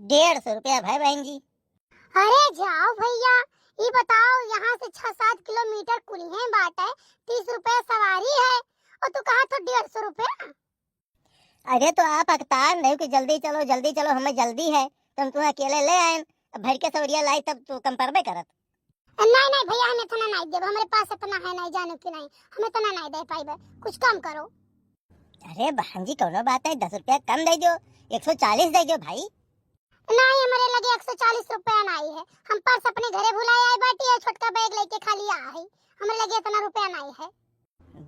150 रुपया भाई बहन जी। अरे जाओ भैया, ये बताओ यहाँ से 6-7 किलोमीटर कुलियां बाट है, 30 रुपया सवारी है और तू कहा तो 150 रुपया। अरे तो आप अकतार नहीं कि जल्दी चलो हमें जल्दी है, तुम अकेले ले आए, भर के सवरिया लाई तब तू कम परबे करत। नहीं नहीं भैया, हमें इतना नहीं देब, हमारे पास इतना है नहीं, जानो कि नहीं, हमें इतना नहीं दे पाइबे, कुछ कम करो। अरे बहन जी कौनो बात है, 10 रुपया कम दे दो, 140 दे दो भाई। नहीं हमारे लगे 140 रुपया नहीं है, हम पर्स अपने घरे भुलाए आए बाटी है, छोटका बैग लेके खाली आ है, हमारे लगे इतना रुपया नहीं है।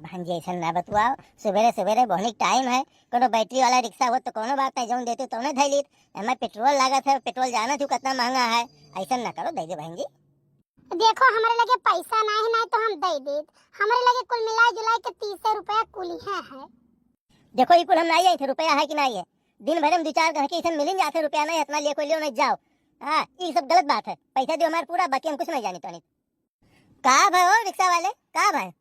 बहन जी ऐसा ना बतवाओ, सवेरे सवेरे बहुत टाइम है, कोनो बैटरी वाला रिक्शा हो तो कोनो बात नहीं, जौन देते तो दे ली, हमें पेट्रोल लागत है, पेट्रोल जाना थी कितना महंगा है, ऐसा ना करो, दे दो बहन जी। देखो हमारे लगे पैसा नहीं तो हम दे दे, हमारे लगे कुल मिला जुला के 30 रुपया कुली है। देखो ये कुल हम नहीं आई थे, रुपया है कि नहीं है, दिन भर में 2-4 घर के ऐसा मिल जाते, रुपया नहीं इतना लिए कोई लियो नहीं जाओ। हाँ ये सब गलत बात है, पैसा दो हमारे पूरा, बाकी हम कुछ नहीं जानी तो नहीं। कहा भाई हो रिक्शा वाले, कहा भाई?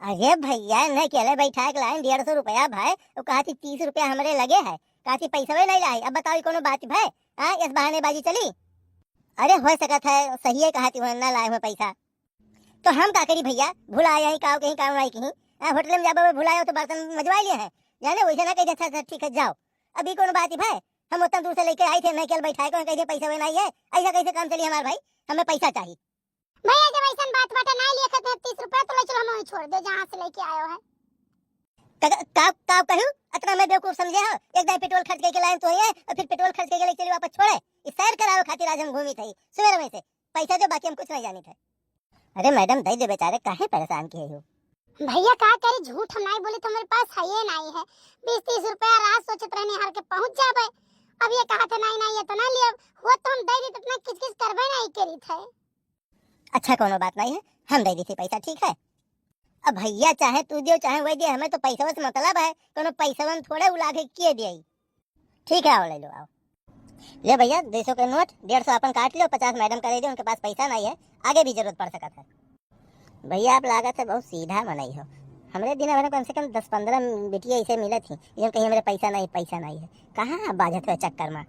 अरे भैया नहीं केले बैठा के लाइन 150 रुपया भाई, तो कहा थी 30 रुपया हमारे लगे है, कहा थी पैसा भी नहीं लाई, अब बताओ कोनो बात भाई। हाँ इस बहाने बाजी चली, अरे हो सकता है सही है, कहा थी ना लाए हुए पैसा, तो हम का करी भैया, भुलाए हैं का कहीं काम आई कहीं, होटल में जाबे भुलाए तो बर्तन मजवा लिए हैं, जाने वैसे ना कही अच्छा ठीक है जाओ, अभी कौन बात है भाई, हम उतना दूर से लेके आए थे, नहीं केल बैठाए को कहीं पैसा भी नहीं है, ऐसा कैसे काम चली हमारे भाई, हमें पैसा चाहिए। भैया जब ऐसा बात बाटे नहीं लिए खत 30 रुपया तो ले चलो, हम वहीं छोड़ दे जहाँ से लेके आयो है। का कहूं अतना मैं बेवकूफ समझे हो, एक दिन पेट्रोल खर्च के लाइन तो है और फिर पेट्रोल खर्च के ले चली वापस छोड़े, इस सैर करावे खातिर आज हम घूमी थी सवेरे में से, पैसा दो बाकी हम कुछ नहीं जानी थे। अरे मैडम दे दे बेचारे, काहे परेशान किए हो? भैया का करे, झूठ हम नहीं बोले तो हमारे पास है ये नहीं है, 20-30 रुपया रात सोचत रहने हर के पहुंच जाबे, अब ये कहा था नहीं ये तो ना लिए वो तो हम दे दी, इतना किच करबे नहीं करी थे। अच्छा कोनो बात नहीं है, हम दे दी थी पैसा, ठीक है, अब भैया चाहे तू दियो चाहे वही दियो, हमें तो पैसा से मतलब है, कोनो पैसा हम थोड़े उला के किए दिए, ठीक है आओ ले लो आओ, ले भैया 200 के नोट, 150 अपन काट लो, 50 मैडम का दे दो, उनके पास पैसा नहीं है, आगे भी जरूरत पड़ सकता है। भैया आप लागत से बहुत सीधा बनाई हो, हमारे दिन भर कम से कम 10-15 बिटिया ऐसे मिले थी, ये कहीं मेरे पैसा नहीं है, कहाँ बाजत हुआ चक्कर में।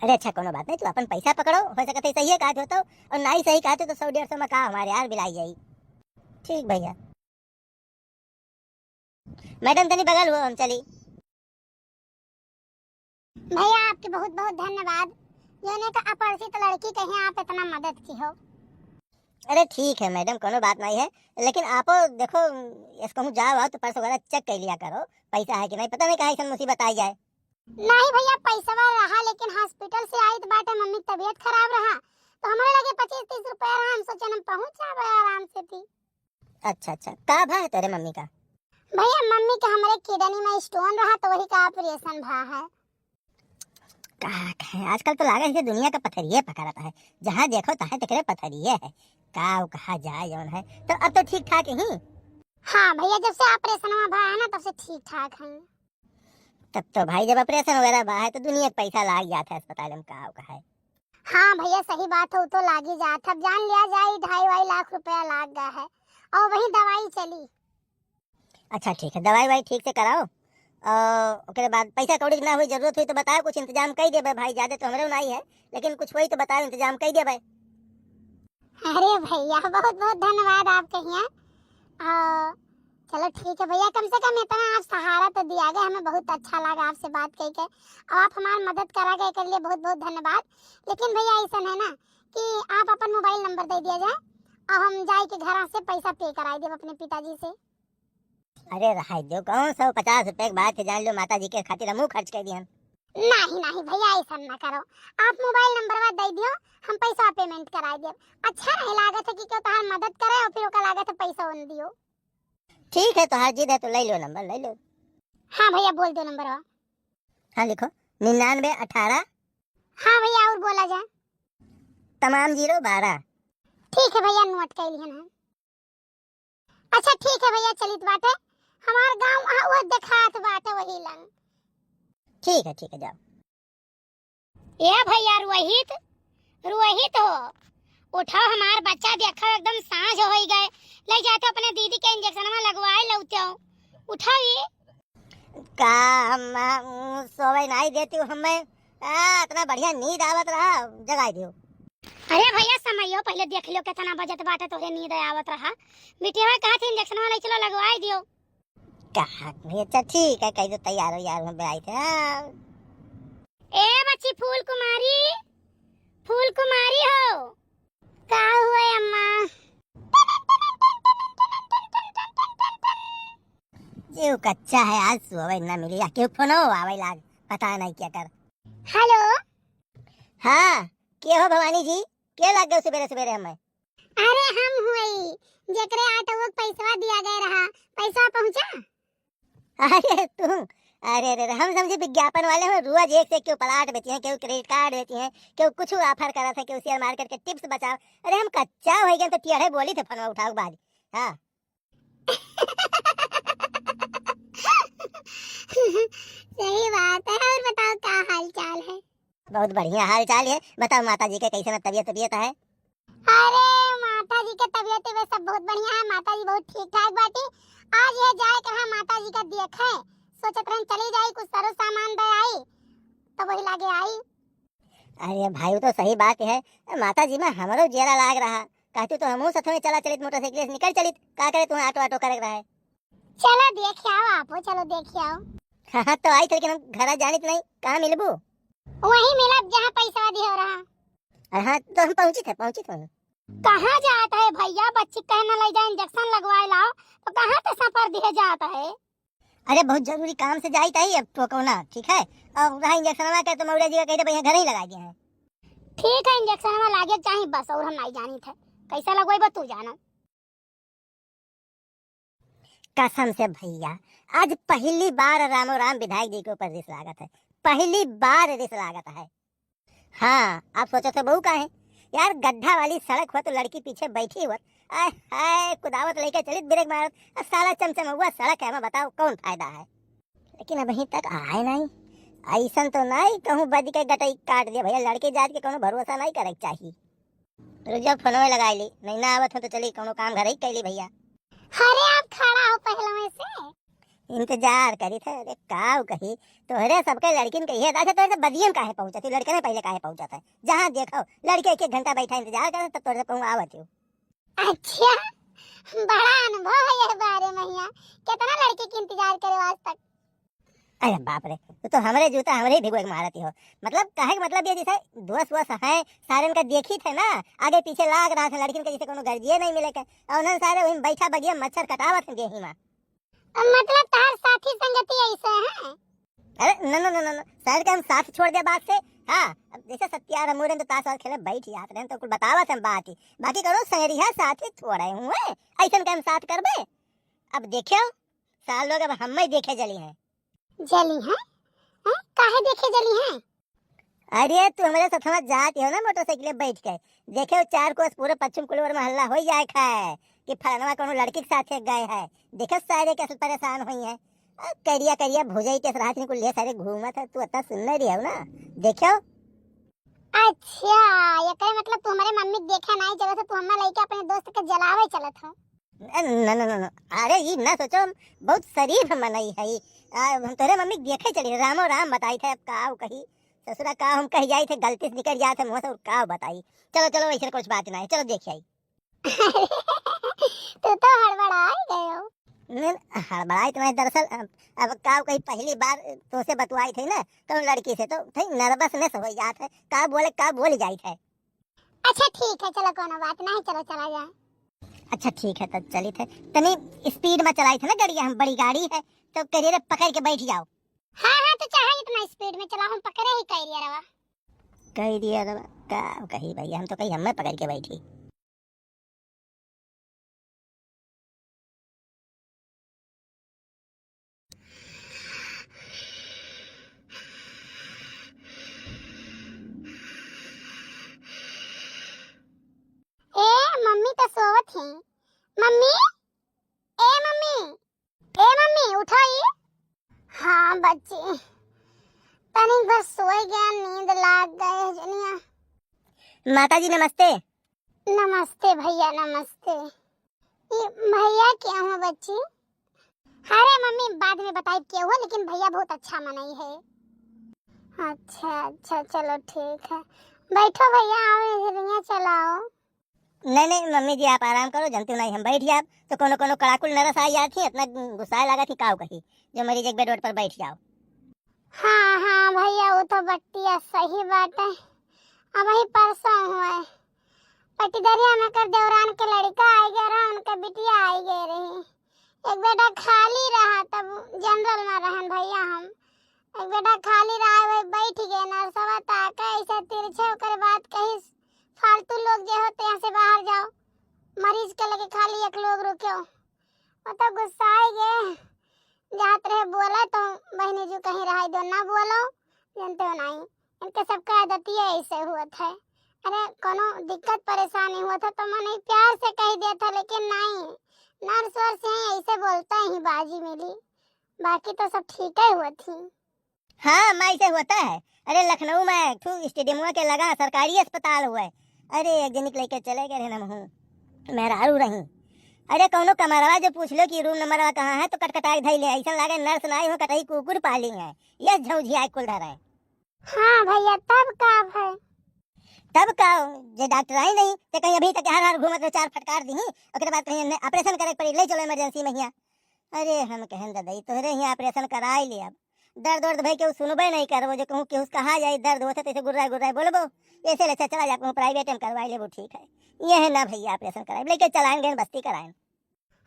अरे अच्छा कोनो बात नहीं, तू अपन पैसा पकड़ो, हो सकता है सही है कहा तो, और नहीं सही कहा तो 100-150 में कहा हमारे यार बिलाई जाई। ठीक भैया, मैडम तनी बगल हो हम चली। भैया आपके बहुत बहुत धन्यवाद, योने का अपरिचित लड़की कहीं आप इतना मदद की हो। अरे ठीक है मैडम कोनो बात नहीं है, लेकिन आप देखो इसको जाओ तो पर्स वगैरह चेक कर लिया करो, पैसा है कि नहीं, पता नहीं कहाँ ऐसा मुसीबत आई जाए। नहीं भैया पैसा रहा, लेकिन हॉस्पिटल से आई बाटे मम्मी तबीयत खराब रहा, तो हमारे लगे 25-30 रुपया रहा, हम सोचे हम पहुंच जाबे आराम से थी। अच्छा का भा है तेरे मम्मी का? भैया मम्मी का हमारे किडनी में स्टोन रहा, तो वही का ऑपरेशन भा है। आजकल तो लागे है दुनिया का पथरिये पकड़ता है, जहाँ देखो तहाँ तकरे पथरिये है, कहा जाए जौन है, तो अब तो ठीक ठाक ही। हाँ भैया जब से ऑपरेशन हुआ है ना तब से ठीक ठाक है। तब तो भाई जब ऑपरेशन वगैरह बा है तो दुनिया का पैसा लाग जाता है अस्पताल में, कहा है। हाँ भैया सही बात है, तो लाग ही जाता, अब जान लिया जाए 2.5 लाख रुपया लाग गया है, और वही दवाई चली। अच्छा ठीक है, दवाई वाई ठीक से कराओ, और बाद पैसा कौड़ी ना हुई जरूरत हुई तो बताओ, कुछ इंतजाम कर दे भाई, ज्यादा तो हमारे नहीं है, लेकिन कुछ हुई तो बताओ, इंतजाम कर दे भाई। अरे भैया बहुत बहुत धन्यवाद आपके यहाँ, चलो ठीक है भैया, कम से कम इतना आप सहारा तो दिया गया, हमें बहुत अच्छा लगा आपसे बात करके, और आप हमारी मदद करा गए के लिए बहुत बहुत धन्यवाद। लेकिन भैया ऐसा है ना कि आप अपन मोबाइल नंबर दे दिया जाए और हम जाए के घर से पैसा पे कराई दे अपने पिताजी से। अरे रहा दो, कौन 150 रुपए की बात है, जान लो माता जी के खातिर हम खर्च कर दिए। नहीं भैया ऐसा ना करो, आप मोबाइल नंबर दे दियो, हम पैसा पेमेंट कराई दे, अच्छा नहीं लागत है कि क्यों तार मदद करे और फिर ओका लागत है पैसा उन दियो। ठीक है तो हर जिद है तो ले लो नंबर, ले लो। हाँ भैया बोल दो नंबर। हाँ लिखो 9918। हाँ भैया और बोला जाए। तमाम 012। ठीक है भैया नोट कर लिया ना। अच्छा ठीक है भैया, चलित बाटे हमार गांव वो देखात बाटे वही लंग। ठीक है जाओ। ये भैया रोहित हो, उठाओ हमार बच्चा, देखो एकदम सांझ हो ही गए, ले जाके अपने दीदी के इंजेक्शन में लगवाए लौटे हो, उठाओ ये। का हम सोवे नहीं देती हूँ, हमें इतना बढ़िया नींद आवत रहा, जगाई दियो। अरे भैया समझियो, पहले देख लियो कितना बजत बाटे, तोरे नींद आवत रहा। बिटिया कहा थी इंजेक्शन वाला, चलो लगवाई दियो। कहा नहीं, अच्छा ठीक है, कहीं तो तैयार हो यार, हम आई थे। ए बच्ची फूल कुमारी, फूल कुमारी हो, का हुआ अम्मा? जीव कच्चा है, आज सुबह ना मिली, या क्यों फोन हो आवे लाग, पता नहीं क्या कर। हेलो। हाँ, के हो भवानी जी, के लग गए सवेरे सवेरे हमें? अरे हम हुई जेकरे ऑटो को पैसा दिया गया रहा, पैसा पहुंचा? अरे तुम, अरे हम समझे विज्ञापन वाले हो, रोज एक से क्यों प्लाट बेची हैं, क्यों क्रेडिट कार्ड बेची हैं, क्यों कुछ ऑफर करा था, क्यों शेयर मार्केट के टिप्स बचाओ। अरे हम कच्चा हो गए तो टेढ़े बोली थे फोन उठाओ बाद। हाँ सही बात है। और बताओ क्या हाल चाल है? बहुत बढ़िया हाल चाल है। बताओ माता जी के कैसे ना तबीयत है? अरे माता जी के तबीयत वे सब बहुत बढ़िया है, माता जी बहुत ठीक ठाक बाटी। आज ये जाए कहा माता जी का देखे, सोचत रहन चली जाई, कुछ सारो सामान दे आई, तो वही लागे आई। अरे भाई तो सही बात है, माता जी में हमारो जेरा लाग रहा, कहती तो हमहू सथ में चला चलित, मोटरसाइकिल से निकल चलित, का करे तुम्हें ऑटो ऑटो करे रहा है। चलो देख आओ, आपो चलो देख आओ। हाँ तो आई थे, लेकिन हम घर जानित नहीं, कहाँ मिलबू? वही मिलब जहाँ पैसा दिया हो रहा। हाँ तो हम पहुंची थे। कहाँ जाता है भैया, बच्ची कहना ले जाए इंजेक्शन लगवाए लाओ, तो कहाँ पे सफर दिए जाता है? अरे बहुत जरूरी काम से जाई ताई, अब तो कोना ठीक है, और रहा इंजेक्शन लगा के तो मौड़े जी का कह दे भैया घर ही लगा दिए हैं। ठीक है, इंजेक्शन में लागे चाहिए बस, और हम नहीं जानी थे कैसा लगवाई, तू जाना। कसम से भैया, आज पहली बार रामो राम विधायक जी के ऊपर रिस लागत है, पहली बार रिस लागत है। हाँ आप सोचो तो बहू का है यार, गड्ढा वाली सड़क हो तो लड़की पीछे बैठी हुआ, आय हाय कुदावत लेके चलित ब्रेक मारत, साला चमचम हुआ सड़क है, मैं बताओ कौन फायदा है। लेकिन अभी तक आए नहीं, ऐसा तो नहीं कहूँ बज के गटई काट दिया भैया, लड़के जात के कोनो भरोसा नहीं करे चाहिए। तो जब फोनवे लगाई ली, नहीं ना आवत हो तो चली कोनो काम घर ही कैली भैया। अरे आप खड़ा हो पहले में से, इंतजार करी थे। अरे काव कही तोहरे सबके लड़किन कही है, अच्छा तोहरे बदियन काहे पहुंचती, लड़के ने पहले काहे पहुंचता है, जहाँ देखो लड़के एक एक घंटा बैठा इंतजार करे, तब तोहरे कहूँ आवत हो। अच्छा बड़ा अनुभव है ये बारे में, यहाँ कितना लड़के की इंतजार करे आज तक। अरे बाप रे, तो हमरे जूता हमरे ही भिगो के मारती हो, मतलब कहे मतलब ये जैसे दोस्त वोस्त है सारे का देखी थे ना, आगे पीछे लाग रहा था लड़किन के, जैसे कोनो गर्जिए नहीं मिले के, और उन्होंने सारे वहीं बैठा बगिया मच्छर कटावत हैं गेही में। मतलब तार साथी संगति ऐसे हैं? अरे न सर के हम साथ छोड़ दे बात से। हाँ अब जैसे सत्यार हमूरे तो ताश खेले बैठ जाते हैं, तो कुछ बतावा हम बात ही, बाकी करो संगरिया साथ ही छोड़े हुए, ऐसा हम साथ करबे। अब देखियो साल लोग अब हम ही देखे जली हैं। जली हैं? काहे देखे जली हैं? अरे तू हमारे साथ में जाती हो ना मोटरसाइकिल बैठ के, देखे चार कोस पूरे पश्चिम कुलवर में हल्ला हो जाए है कि फलाना कोनो लड़की के साथ गए है, देखे सारे कैसे परेशान हुई है, करिया करिया भुजाई के रात में कुल सारे घूमत है, तू इतना सुन नहीं रही हो ना, देखियो। अच्छा ये कहे मतलब तू हमारे मम्मी देखे नहीं चला था, तू हमारे लेके अपने दोस्त के जलावे चलत हो? न अरे ये ना सोचो, बहुत शरीफ मनई है, हम तोरे मम्मी देखे चली रामो राम बताई थे, अब काव कही ससुरा का हम कह जाई थे, गलती से निकल जाते मुंह से, और का बताई। चलो चलो ऐसे कुछ बात ना है, चलो देख आई। तू तो हड़बड़ा गए हो। हड़बड़ाई तुम्हारे दरअसल अब का कहीं पहली बार तुमसे बतवाई थी ना, तो लड़की से तो थी नर्वसनेस हो जात है, का बोल जाई थे। अच्छा ठीक है चलो कोनो बात नहीं, चलो चला जाए। अच्छा ठीक है तब चली थे, तनी स्पीड में चलाई थे ना गाड़ी, हम बड़ी गाड़ी है तो करिए पकड़ के बैठ जाओ। हाँ तो चाहे इतना स्पीड में चला, हम पकड़े ही कह दिया रवा का कही भैया, हम तो कहीं हमें पकड़ के बैठी। ए मम्मी तो सोवत है, मम्मी ए मम्मी, ए मम्मी उठाई। हाँ बच्ची तनी बस सोए गया, नींद लाग गए जनिया। माता जी नमस्ते। नमस्ते भैया नमस्ते। ये भैया क्या हुआ बच्ची? अरे मम्मी बाद में बताई क्या हुआ, लेकिन भैया बहुत अच्छा मनाई है। अच्छा अच्छा, चलो ठीक है। बैठो भैया, आओ इधर चलाओ। नहीं नहीं मम्मी जी आप आराम करो, जनते नहीं हम बैठ जाब तो कोनो कोनो कड़ाकुल नरस आई जाती है, इतना गुस्सा लगा थी काव कही जो मरीज एक बेड पर बैठ जाओ। हाँ हाँ भैया, वो तो बट्टिया सही बात है। अब वही परसों हुआ है, पटीदरिया में कर देवरान के लड़का आई गया रहा, उनका बिटिया आई गई रही। एक बेटा खाली रहा, तब जनरल में रहन भैया हम। एक बेटा खाली रहा, वही बैठ गए नर्सवा ताका ऐसे तिरछे होकर बात कही, फालतू लोग जो होते हैं से बाहर जाओ, मरीज के लगे खाली एक लोग रुके, मतलब गुस्सा आई गए। जात रहे बोला तो बहनी जो कहीं रहा दो ना बोलो, जानते हो नहीं इनके सबका आदत ही ऐसे हुआ था। अरे कोनो दिक्कत परेशानी हुआ था तो मैंने प्यार से कह दिया था, लेकिन नहीं, नर्स वर्स हैं ऐसे बोलता ही बाजी मिली, बाकी तो सब ठीक ही हुआ थी। हाँ माई से होता है। अरे लखनऊ में स्टेडियम के लगा सरकारी अस्पताल हुआ है। अरे एक दिन लेके चले गए ना हूँ मेहरारू रही। अरे कौनो कमरवा जो पूछ लो कि रूम नंबर कहाँ है तो कटकटाई धई ले, ऐसा लागे नर्स नहीं हो कटई कुकुर पाली है। ये झौझिया कुल धरा है। हाँ भैया, तब का है तब का जे डॉक्टर आई नहीं ते कहीं अभी तक हर घूमत चार फटकार दी ओकरे बाद कहीं ऑपरेशन करे पड़ी ले चलो इमरजेंसी में हियां। अरे हम कहन दई तोहरे हियां ऑपरेशन कराई ले, अब दर्द वर्द भाई के सुनबे नहीं करबो, जो कहूं कि उसका कहा जाए दर्द होता तैसे गुर्रा गुर्रा बोलबो, ऐसे ले चला जा कहूं प्राइवेट में करवाई ले वो ठीक है। ये है ना भैया ऑपरेशन कराए लेके चलाएंगे बस्ती कराएं।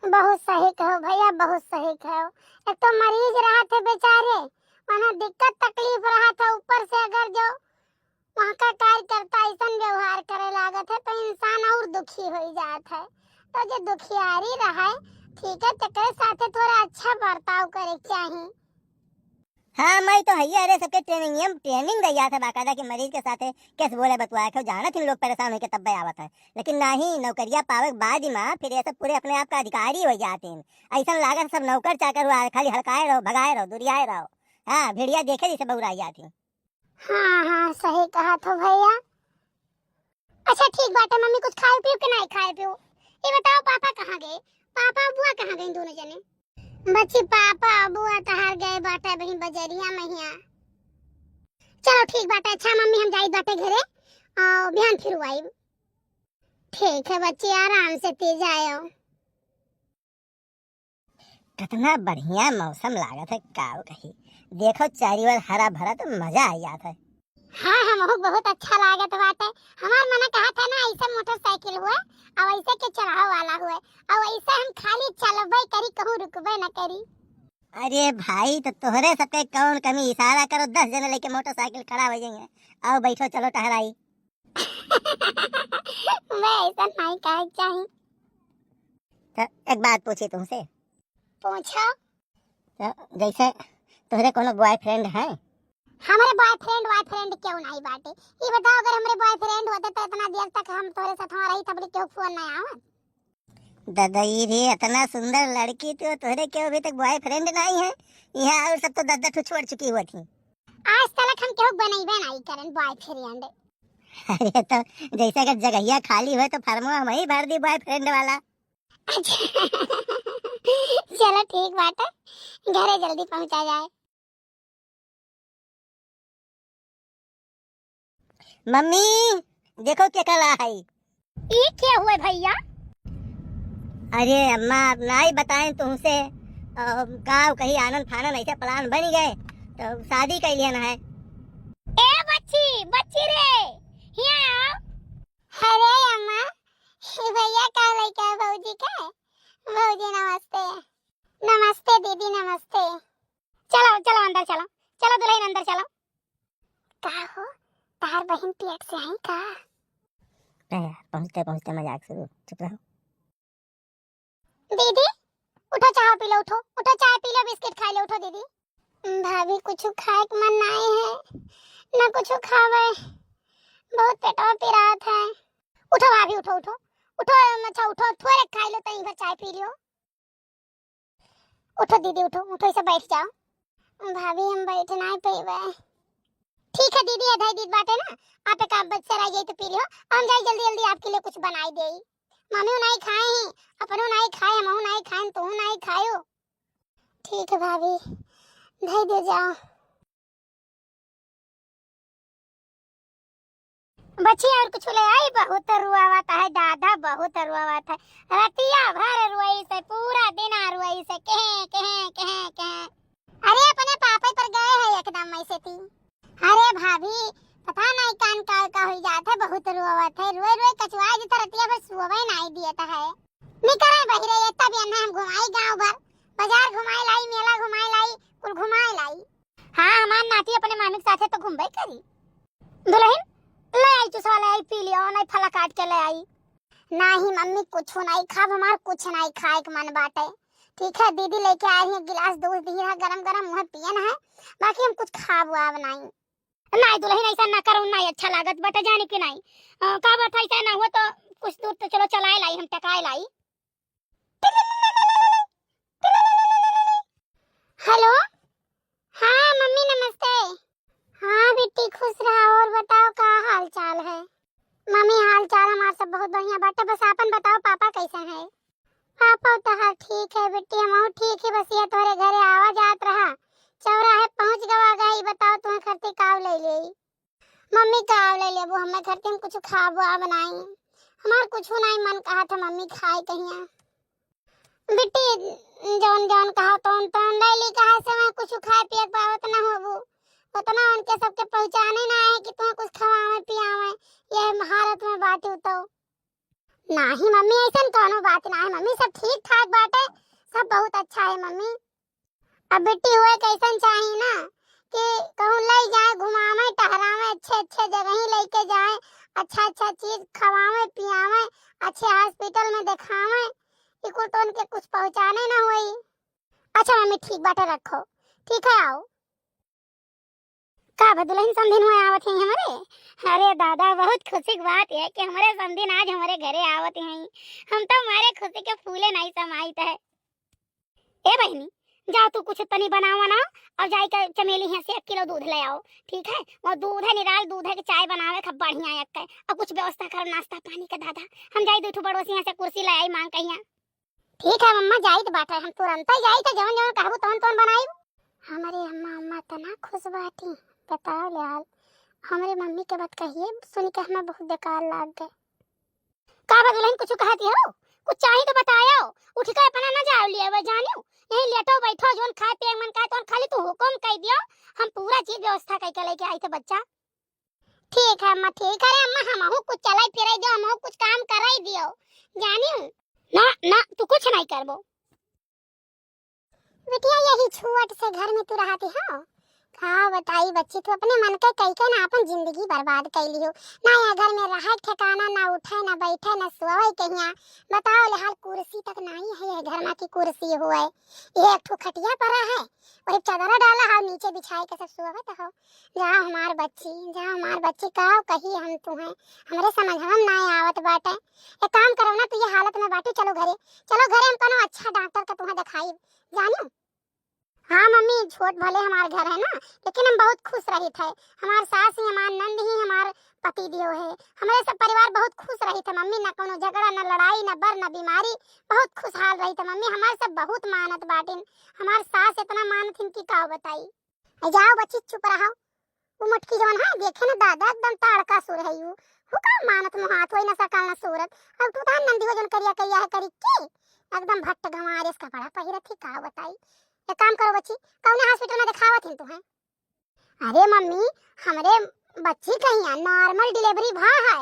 बहुत सही कहो भैया, बहुत सही कहो। एक तो मरीज रहा थे बेचारे, वहाँ दिक्कत तकलीफ रहा था, ऊपर से अगर जो वहाँ का कार्यकर्ता ऐसा व्यवहार करे लागत है तो इंसान और दुखी हो जाता है। तो जो दुखियारी रहा है, ठीक है, तकरे साथे थोड़ा अच्छा बर्ताव करे चाहिए। हाँ मैं तो है। अरे सबके ट्रेनिंग दिया था बाकायदा कि मरीज के साथ कैसे बोले बतवाया क्यों जाना थी लोग परेशान होकर तब आवत है, लेकिन नहीं नौकरिया पावे बाद ही माँ फिर ऐसे पूरे अपने आप का अधिकारी हो जाते हैं। ऐसा लागत सब नौकर चाकर हुआ खाली हड़काए रहो भगाए रहो दुरियाए रहो। हाँ भेड़िया देखे जैसे बहुराई जाती। हाँ हाँ सही कहा तो भैया। अच्छा ठीक बात है, मम्मी कुछ खाए पियो कि नहीं खाए पियो, ये बताओ पापा कहाँ गए, पापा बुआ कहाँ गए दोनों जने। बच्ची पापा बुआ तहार गए बाटे बहन बजरिया में हिया। चलो ठीक बाटे, अच्छा मम्मी हम जाई बाटे घरे और बिहान फिर आई। ठीक है बच्ची, आराम से तेज आयो। कितना बढ़िया मौसम लागत है काव कही, देखो चारी ओर हरा भरा तो मजा आ जाता है। हाँ हमको बहुत अच्छा लागत बाटे। हमार मने कहा था ना ऐसे मोटरसाइकिल हुआ और ऐसे के चढ़ाव वाला हुआ और ऐसे हम खाली चलबे करी, कहूँ रुकबे न करी। अरे भाई तो तोहरे सबके कौन कमी, इशारा करो 10 जने लेके मोटरसाइकिल खड़ा हो जाएंगे, आओ बैठो चलो टहराई। मैं ऐसा नहीं कहे चाहिए। तो एक बात पूछी तुमसे, पूछो। तो जैसे तोहरे कोनो बॉयफ्रेंड है? हमारे बॉयफ्रेंड क्यों नहीं बाटे, ये बताओ, अगर हमारे बॉयफ्रेंड होते तो इतना देर तक हम तोरे साथ वहां रही तब क्यों फोन नहीं आवत। ददई रे इतना सुंदर लड़की तो तोहरे क्यों अभी तक बॉयफ्रेंड नहीं है? यहाँ और सब तो 10 छोड़ चुकी हुई थी। आज तक हम क्यों बनईबे नहीं करन बॉयफ्रेंड। अरे तो जैसे अगर जगहिया खाली हो तो फर्मो हम ही भर दी बॉयफ्रेंड वाला। चलो ठीक बात है, घरे जल्दी पहुंचा जाए। मम्मी देखो क्या कला है। ये क्या हुआ भैया? अरे अम्मा अब ना ही बताएं तुमसे, गाँव कहीं आनंद फानन ऐसे प्लान बन गए तो शादी कर लिया है। ए बच्ची बच्ची रे, यहाँ आओ। अरे अम्मा, भैया का लड़का है भौजी का। भौजी नमस्ते। नमस्ते दीदी नमस्ते। चलो चलो अंदर चलो, चलो दुल्हन अंदर चलो। का हो, तार बहन पेट से है का? पहुँचते पहुँचते मजाक शुरू, चुप रहो। दीदी उठो, चाय पी लो, उठो उठो, चाय पी लो, बिस्किट खा लो, उठो दीदी। भाभी कुछ खाए के मन नहीं है, ना कुछ खावे, बहुत पेटवा पिरात है। उठो भाभी, उठो उठो उठो, अच्छा उठो, थोड़े खा लो तई भर चाय पी लियो। उठो दीदी उठो उठो, इसे बैठ जाओ। भाभी हम बैठ नहीं पेवे। ठीक है दीदी, आधा दीदी बात है ना, आप एक आप बच्चा रह जाए तो पी लियो, हम जाए जल्दी जल्दी आपके लिए कुछ बनाई दे। मम्मी नहीं खाए हैं, अपनो नहीं खाए, हम नहीं खाए, तू नहीं खायो। ठीक है भाभी, दे दे जाओ। बच्ची और कुछ ले आई, बहुत रुआवत है दादा, बहुत रुआवत है। रतिया भर रुआई से, पूरा दिन रुआई से, कहे। अरे अपने पापा पर गए है एकदम ऐसे थी। अरे भाभी पता नहीं कान का हो जाता है, बहुत रुआवत है, रोए कचवा जितना रतिया भर सुबह नहीं दिया है। निकरे बहिरे ये तब अन्ना हम घुमाई गांव भर, बाजार घुमाई लाई, मेला घुमाई लाई, कुल घुमाई लाई। हां हमार नाती अपने मामी के साथे तो घूमबे करी। दुल्हन ले आई चुसवा ले आई, पी लियो, नहीं फला काट के ले आई। नहीं मम्मी कुछ नहीं खाब, हमार कुछ नहीं खाए के मन बाटे। ठीक है दीदी लेके आई है गिलास दूध दी है, गरम मुंह पियन है, बाकी हम कुछ खाब वाब नहीं। नहीं दुल्हन ऐसा ना करो, नहीं अच्छा लागत बटा जाने के नहीं। का बात ऐसा ना हो तो कुछ दूर तो चलो चलाए लाई, हम टकाए लाई। हेलो हाँ मम्मी नमस्ते। हाँ बेटी खुश रहा, और बताओ का हाल चाल है। मम्मी हाल चाल हमारा सब बहुत बढ़िया बाटे, बस आपन बताओ पापा कैसे हैं। पापा तो हाल ठीक है बेटी, हम ठीक है, बस ये तोरे घरे आवा जात रहा, चौराहे पहुंच गई। बताओ तुम्हें खरती काव ले ले। मम्मी काव ले लेबो, हमें खरती में कुछ खाबो बनाई, हमार कुछ नहीं मन कहा था मम्मी खाए कहिया। बेटी जौन जौन कहा तौन ले ली, कहा से मैं कुछ खाए पिए पावत ना होबो, उतना उनके सबके पहुंचाने ना है कि तुम्हें कुछ खवावे पियावे, ये महारत में बाटी तो नहीं मम्मी, ऐसा कोनो बात ना है मम्मी, सब ठीक ठाक बाटे, सब बहुत अच्छा है मम्मी। अब बेटी हुए कैसन चाहिए ना कि कहूँ ले जाए घुमावे टहरावे, अच्छे जगह ही लेके जाए, अच्छा चीज खवावे पियावे, अच्छे हॉस्पिटल में दिखावे, इको तो उनके कुछ पहुंचाने ना हुई। अच्छा मम्मी ठीक बाटे रखो, ठीक है आओ। का दुल्हन समधिन हुए आवत हैं हमारे। अरे दादा बहुत खुशी की बात है कि हमारे समधिन आज हमारे घरे आवत हैं, हम तो हमारे खुशी के फूले नहीं समाइत है। ए बहनी जाओ तू कुछ तनी बनाओ ना, और जाई के चमेली है से 1 किलो दूध ले आओ, ठीक है, और दूध है निराल दूध है कि चाय बनावे खब बढ़िया एक है, और कुछ व्यवस्था करो नाश्ता पानी का दादा, हम जाई दूठो बड़ोसी यहाँ से कुर्सी ले आई मांग कहिया। ठीक है मम्मा जाई तो बात है, हम तुरंत ही जाई तो जवन कहबो तवन बनाई। हमारे अम्मा तना खुश बाटी, बताओ ले हाल, हमारे मम्मी के बात कहिए सुन के हमें बहुत बेकार लाग गए। का दुल्हन कुछ कहती हो, कुछ चाहिए तो बताओ, उठ के अपना ना जाओ लिए वे जानियो, यहीं लेटो बैठो, जोन खाए पिए मन खाए तो खाली तू हुक्म कह दियो, हम पूरा चीज व्यवस्था करके लेके आई थे बच्चा। ठीक है अम्मा ठीक है, अम्मा हमहु कुछ चलाई फिराई दियो, हमहु कुछ काम कराई दियो जानियो। ना तू कुछ नहीं करबो बिटिया, यही छुआट से घर में तू रहती हो। हाँ बताई बच्ची, तू अपने मन के कह के ना अपन जिंदगी बर्बाद कर लियो, ना यहाँ घर में रहा ठिकाना, ना उठे ना बैठे ना सोए कहिया। बताओ ले हाल कुर्सी तक नहीं है, ये घर में की कुर्सी हुए, ये एक ठो खटिया पड़ा है और एक चादर डाला है नीचे बिछाए के सब सोवत हो। जाओ हमार बच्ची का कही हम तुम्हें, हमरे समझ हम ना आवत बाटे। एक काम करो ना, तू ये हालत में बाटी, चलो घरे हम कोनो अच्छा डॉक्टर का तुम्हें दिखाई जानो। हाँ मम्मी छोट भले हमारे घर है ना, लेकिन हम बहुत खुश रही थे, हमारे सास ही हमारे नंद ही हमारे पति दियो है, हमारे सब परिवार बहुत खुश रही थे मम्मी, ना कोनो झगड़ा ना लड़ाई ना बर ना बीमारी, बहुत खुशहाल रही थे मम्मी। हमारे सब बहुत मानत बाटिन, हमारे सास इतना मानत इनकी का बताई। जाओ बच्ची चुप रहो, वो मटकी जवन है देखे ना दादा एकदम ताड़का सुर है यू, हुका मानत मुहात होई ना सकल ना सूरत, अब तू धान नंदी वजन करिया है करी की एकदम भट्ट गंवार इसका बड़ा पहिरत ही का बताई। एक काम करो बच्ची, कौन हॉस्पिटल में दिखावत है तुम्हें। अरे मम्मी हमरे बच्ची कहिया नॉर्मल डिलीवरी भा है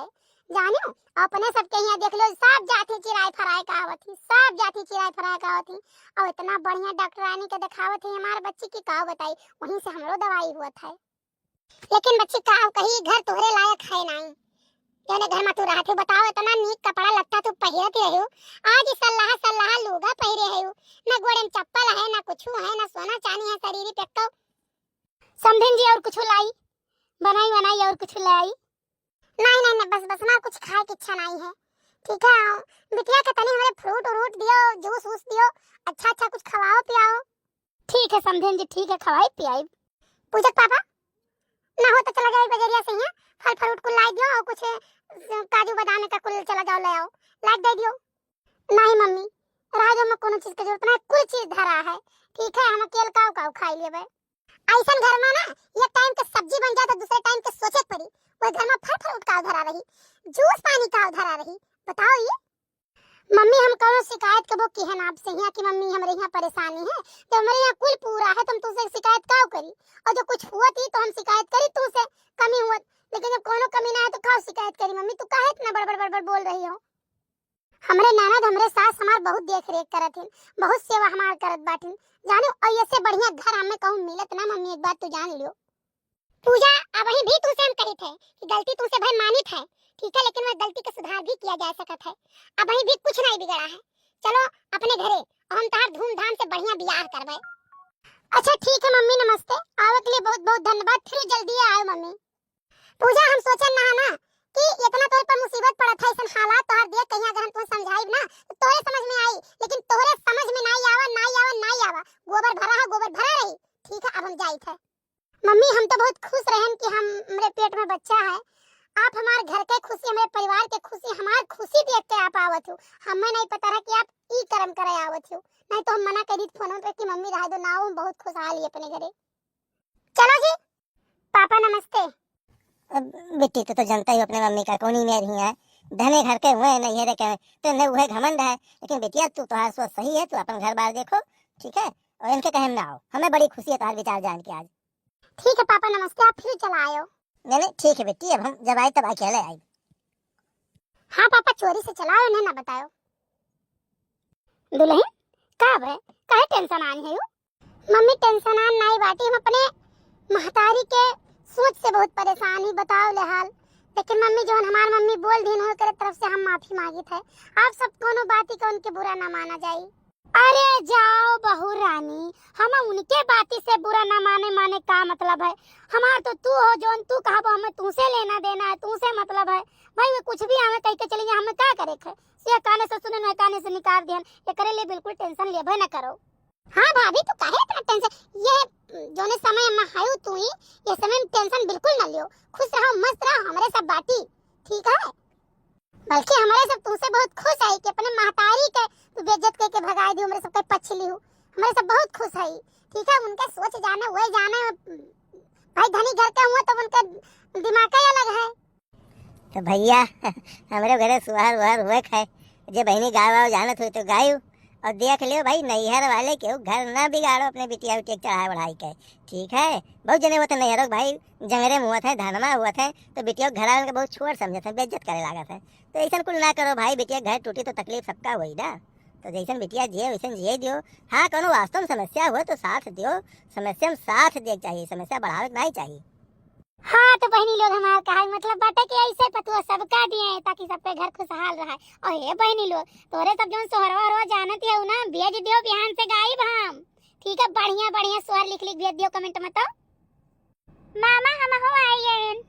जानियो, अपने सब कहिया देख लो सब जाति चिराय फराय का आवत है, सब जाति चिराय फराय का आवत है, और इतना बढ़िया डॉक्टरानी के दिखावत है हमारे बच्ची की का बताई, वहीं से हमरो दवाई हुआ था। लेकिन बच्ची का कही घर तोहरे लायक है नहीं, यानी घर में तू रहते बताओ, इतना नीक कपड़ा लगता तू पहिरत रहो, आज सल्लाह लुगा पहिरे है, ना गोड़े में चप्पल है ना कुछ है, ना सोना चांदी है शरीर पे तो समझन जी और कुछ लाई बनाई और कुछ लाई। नहीं बस ना कुछ खाए की इच्छा नहीं है, ठीक है बिटिया के तनी हमें फ्रूट दियो, जूस दियो, अच्छा कुछ खवाओ पियाओ। ठीक है समझन जी ठीक है, खवाई पियाई। पूजक पापा ना हो तो चला जाओ बजरिया से, यहाँ फल फ्रूट को लाई दियो और कुछ काजू बादाम का कुल चला जाओ ले आओ, लाइक दे दियो। नहीं मम्मी राजो में कोनो चीज की जरूरत नहीं, कुल चीज धरा है, ठीक है हम अकेले काव खाई लेबे। ऐसन घर में ना एक टाइम के सब्जी बन जाए तो दूसरे टाइम के सोचे पड़ी, वो घर में फल फ्रूट का धरा रही, जूस पानी का उधारा रही। बताओ ये मम्मी हम करो शिकायत कबो की है ना आपसे यहाँ कि मम्मी हमारे यहाँ परेशानी है, तो हमारे यहाँ कुल पूरा है, तुम तुझसे शिकायत काव करी, और जो कुछ हुआ थी तो हम शिकायत करी तुझसे कमी हुआ, लेकिन जब कोनो कमी ना है तो काव शिकायत करी। मम्मी तू काहे इतना बड़बड़ बड़बड़ बोल रही हो? हमरे ननद हमरे सास हमार बहुत देख रेख करत हैं, बहुत सेवा हमार करत बाटिन जानो, और ऐसे बढ़िया घर हमें कहूं मिलत ना मम्मी, एक बात तू जान लियो। पूजा अब वही भी तुझसे हम कही थे कि गलती तुझसे भाई मानित है, ठीक है, लेकिन वह गलती का सुधार भी किया जा सकता है। अब वही भी कुछ नहीं बिगड़ा है, चलो अपने घरे और हम तार धूमधाम से बढ़िया बियाह करवाए। अच्छा ठीक है मम्मी, नमस्ते, आवे के लिए बहुत बहुत धन्यवाद, फिर जल्दी आओ मम्मी। पूजा हम सोचन ना कि इतना तोरे पर मुसीबत पड़ा था, ऐसा हालात तोहर देख कहीं अगर हम तुम समझाई ना तो तोरे समझ में आई, लेकिन तोरे समझ में नहीं आवा, गोबर भरा है गोबर भरा रही। ठीक है अब हम जाई थे। मम्मी हम तो बहुत खुश रहन कि हमरे पेट में बच्चा है, आप हमारे घर के खुशी, हमारे परिवार के खुशी, हमार खुशी देख के आप आवत हो। हमें नहीं पता रहा कि आप ई कर्म करे आवत हो, नहीं तो हम मना करी फोन पे कि मम्मी रह दो ना, हम बहुत खुशहाल है अपने घरे। चलो जी पापा नमस्ते। बेटी तो जानता ही अपने मम्मी का कौन ही मेरी है, धने घर के हुए नहीं है रे के तो न हुए घमंड है, लेकिन बेटिया तू तो सोच सही है, तू अपन घर बार देखो, ठीक है, और इनके कहे ना आओ, हमें बड़ी खुशी है तुम्हारे विचार जान के आज। ठीक है पापा नमस्ते, आप फिर चला आयो। नहीं ठीक है बेटी, अब हम जब आए तब अकेले आए। हाँ पापा चोरी से चलाओ, इन्हें ना बताओ। दुल्हन कब है, काहे टेंशन आनी है? मम्मी टेंशन आन नहीं बाटी, हम अपने महतारी के सोच से बहुत परेशान ही, बताओ ले हाल, लेकिन मम्मी जो हमार मम्मी बोल दी न करे तरफ से हम माफी मांगी थे, आप सब कोनो बाती का उनके बुरा ना माना जाए। अरे जाओ बहू रानी, हम उनके बाती से बुरा ना माने का मतलब है? हमार तो तू हो, जोन तू कहबो हमें तुमसे लेना देना है, तुमसे मतलब है भाई, वो कुछ भी हमें कह के चलेंगे, हमें क्या करे खे, से काने से सुने न काने से निकाल दिहन, ये करे ले बिल्कुल टेंशन लेबे न करो। हाँ भाभी तू काहे इतना टेंशन, ये जोने समय में हायू तू ही, ये समय में टेंशन बिल्कुल न लियो, खुश रहो मस्त रहो, हमारे सब बाटी ठीक है, बल्कि हमारे सब तुमसे बहुत खुश है कि अपने महतारी के तू बेइज्जत करके भगा दी, हमारे सबके पछली हो, हमारे सब बहुत खुश है, ठीक है, उनके सोच जाने वही जाने भाई, धनी घर के हुए तो उनका दिमाग ही अलग है। तो भैया हमारे घरे सुहार वहार हुए खाए, जे बहनी गाँव जानत हुई तो गायू, और देख लियो भाई नैहर वाले के घर ना बिगाड़ो अपने बिटिया उटिया चढ़ाई बढ़ाई के, ठीक है, बहुत जने होते नैहरों भाई जंगरे मुँह थे धनमा हुआ थे तो बिटिया घर वाले के बहुत छोड़ समझे थे, बेइज्जत करे लागत है, तो ऐसा कुल ना करो भाई, बिटिया घर टूटी तो तकलीफ सबका हुई ना, तो जैसन बिटिया जिए वैसन जिए दियो। हाँ कोनो वास्तव में समस्या हो तो साथ दियो, समस्या में साथ दिए चाहिए, समस्या बढ़ावे नहीं चाहिए। हाँ तो बहनी लोग हमारा कहा मतलब बाटे कि ऐसे पतुआ सबका दिए ताकि सबके घर खुशहाल रहे, और हे बहनी लोग तोरे सब जोन सोहरवा जानत है ना, भेज दियो बिहान से गायब हम, ठीक है, बढ़िया बढ़िया सोहर लिख भेज दियो कमेंट में, तो मामा हम हो आइए।